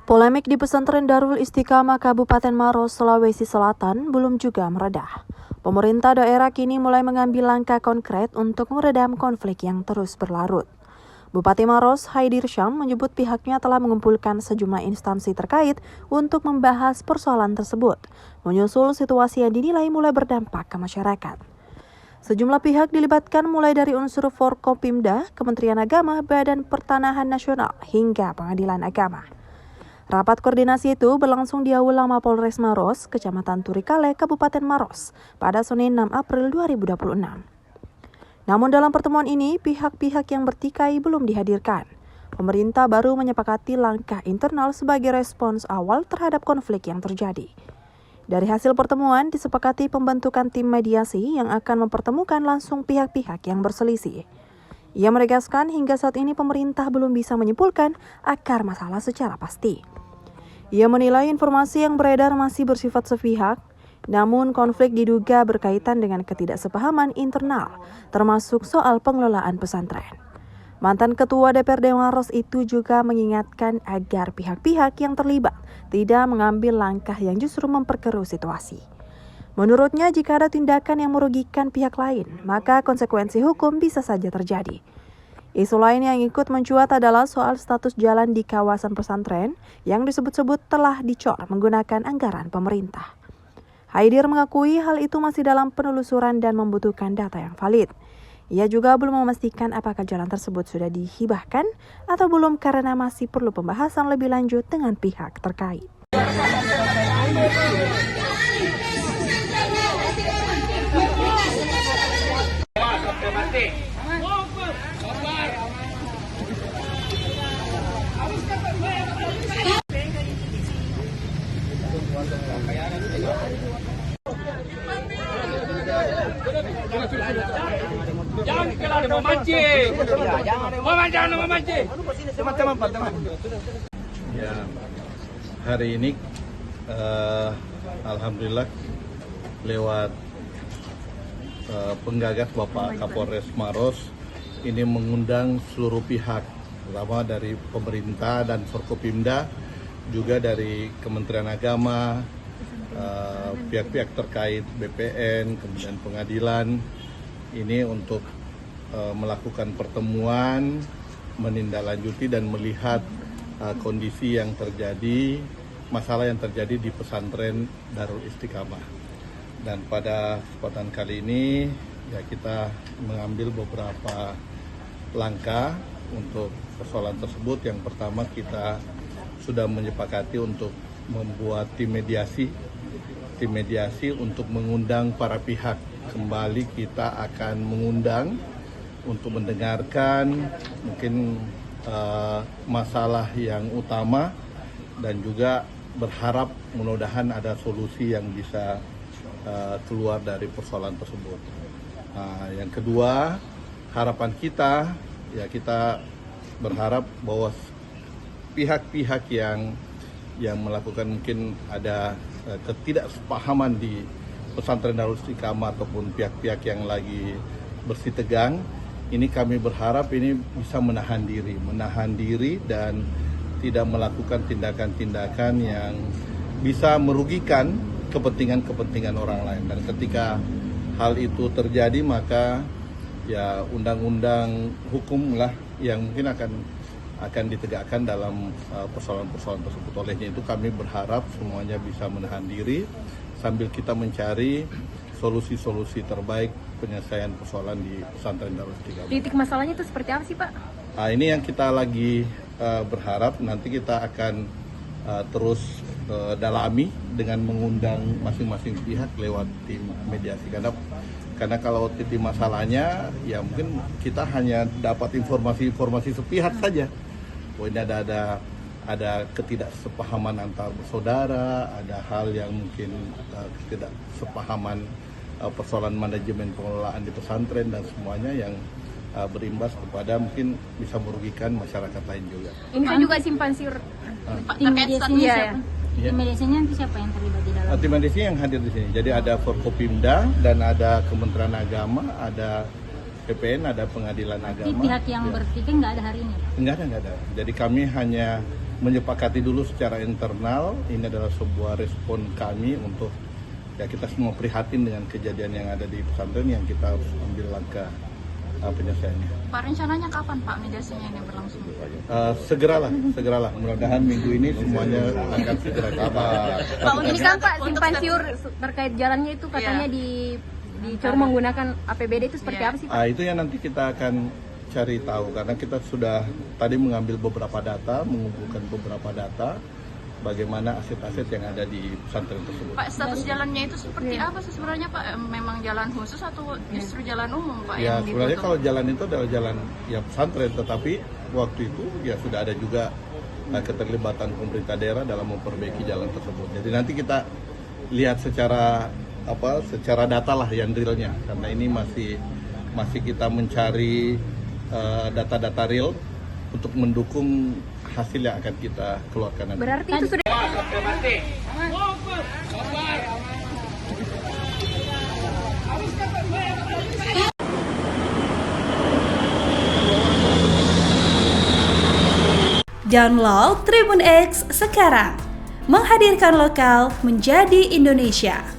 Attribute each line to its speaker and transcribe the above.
Speaker 1: Polemik di pesantren Darul Istiqamah Kabupaten Maros, Sulawesi Selatan belum juga meredah. Pemerintah daerah kini mulai mengambil langkah konkret untuk meredam konflik yang terus berlarut. Bupati Maros, Haidir Syam, menyebut pihaknya telah mengumpulkan sejumlah instansi terkait untuk membahas persoalan tersebut, menyusul situasi yang dinilai mulai berdampak ke masyarakat. Sejumlah pihak dilibatkan mulai dari unsur Forkopimda, Kementerian Agama, Badan Pertanahan Nasional, hingga Pengadilan Agama. Rapat koordinasi itu berlangsung di Aula Mapolres Maros, Kecamatan Turikale, Kabupaten Maros, pada Senin 6 April 2026. Namun dalam pertemuan ini, pihak-pihak yang bertikai belum dihadirkan. Pemerintah baru menyepakati langkah internal sebagai respons awal terhadap konflik yang terjadi. Dari hasil pertemuan, disepakati pembentukan tim mediasi yang akan mempertemukan langsung pihak-pihak yang berselisih. Ia menegaskan hingga saat ini pemerintah belum bisa menyimpulkan akar masalah secara pasti. Ia menilai informasi yang beredar masih bersifat sepihak, namun konflik diduga berkaitan dengan ketidaksepahaman internal, termasuk soal pengelolaan pesantren. Mantan Ketua DPRD Maros itu juga mengingatkan agar pihak-pihak yang terlibat tidak mengambil langkah yang justru memperkeruh situasi. Menurutnya, jika ada tindakan yang merugikan pihak lain, maka konsekuensi hukum bisa saja terjadi. Isu lain yang ikut mencuat adalah soal status jalan di kawasan pesantren yang disebut-sebut telah dicor menggunakan anggaran pemerintah. Haidir mengakui hal itu masih dalam penelusuran dan membutuhkan data yang valid. Ia juga belum memastikan apakah jalan tersebut sudah dihibahkan atau belum karena masih perlu pembahasan lebih lanjut dengan pihak terkait.
Speaker 2: Jangan kalau memancing. Jangan memancing. Teman-teman.
Speaker 3: Ya, hari ini alhamdulillah lewat penggagas Bapak Kapolres Maros ini mengundang seluruh pihak, terutama dari pemerintah dan Forkopimda, juga dari Kementerian Agama, pihak-pihak terkait BPN, kemudian pengadilan, ini untuk melakukan pertemuan, menindaklanjuti dan melihat kondisi yang terjadi, masalah yang terjadi di pesantren Darul Istiqamah. Dan pada kesempatan kali ini ya kita mengambil beberapa langkah untuk persoalan tersebut. Yang pertama, kita sudah menyepakati untuk membuat tim mediasi untuk mengundang para pihak. Kembali kita akan mengundang untuk mendengarkan mungkin masalah yang utama dan juga berharap mudah-mudahan ada solusi yang bisa keluar dari persoalan tersebut. Yang kedua, harapan kita ya kita berharap bahwa pihak-pihak yang melakukan mungkin ada ketidaksepahaman di pesantren Darul Istiqamah ataupun pihak-pihak yang lagi bersih tegang, ini kami berharap ini bisa menahan diri dan tidak melakukan tindakan-tindakan yang bisa merugikan kepentingan orang lain. Dan ketika hal itu terjadi, maka ya undang-undang hukum lah yang mungkin akan ditegakkan dalam persoalan-persoalan tersebut. Olehnya itu kami berharap semuanya bisa menahan diri sambil kita mencari solusi-solusi terbaik penyelesaian persoalan di pesantren Darul Istiqamah.
Speaker 4: Titik masalahnya itu seperti apa sih, Pak?
Speaker 3: Ini yang kita lagi berharap nanti kita akan terus dalami dengan mengundang masing-masing pihak lewat tim mediasi. Karena kalau titik masalahnya ya mungkin kita hanya dapat informasi sepihak saja. Ini ada ketidaksepahaman antar bersaudara, ada hal yang mungkin ketidaksepahaman persoalan manajemen pengelolaan di pesantren dan semuanya yang berimbas kepada mungkin bisa merugikan masyarakat lain juga.
Speaker 4: Ini kan juga simpang siur.
Speaker 5: Tim mediasinya
Speaker 4: Ya.
Speaker 5: siapa? Tim mediasinya nanti siapa yang terlibat di dalam?
Speaker 3: Tim mediasi yang hadir di sini. Jadi ada Forkopimda dan ada Kementerian Agama, ada PPN, ada Pengadilan Agama.
Speaker 5: Pihak yang bertikai nggak ada hari ini?
Speaker 3: Enggak ada. Jadi kami hanya menyepakati dulu secara internal. Ini adalah sebuah respon kami untuk ya kita semua prihatin dengan kejadian yang ada di pesantren yang kita harus ambil langkah penyelesaiannya.
Speaker 6: Pak, rencananya kapan Pak mediasinya ini berlangsung?
Speaker 3: Segeralah. Mudah-mudahan minggu ini semuanya akan segera kabar.
Speaker 4: Pak, ini kan Pak simpang siur terkait jalannya itu katanya dicor menggunakan APBD itu seperti apa sih Pak?
Speaker 3: Itu yang nanti kita akan cari tahu karena kita sudah tadi mengambil beberapa data, mengumpulkan beberapa data bagaimana aset-aset yang ada di pesantren tersebut.
Speaker 6: Pak, status jalannya itu seperti apa sih sebenarnya Pak? Memang jalan khusus atau justru jalan umum Pak?
Speaker 3: Ya
Speaker 6: yang
Speaker 3: sebenarnya
Speaker 6: ditutup?
Speaker 3: kalau jalan itu adalah jalan ya pesantren, tetapi waktu itu ya sudah ada juga keterlibatan pemerintah daerah dalam memperbaiki jalan tersebut. Jadi nanti kita lihat secara data lah yang realnya, karena ini masih kita mencari data-data real untuk mendukung hasil yang akan kita keluarkan nanti.
Speaker 4: Berarti itu sudah
Speaker 7: Download Tribun X sekarang, menghadirkan lokal menjadi Indonesia.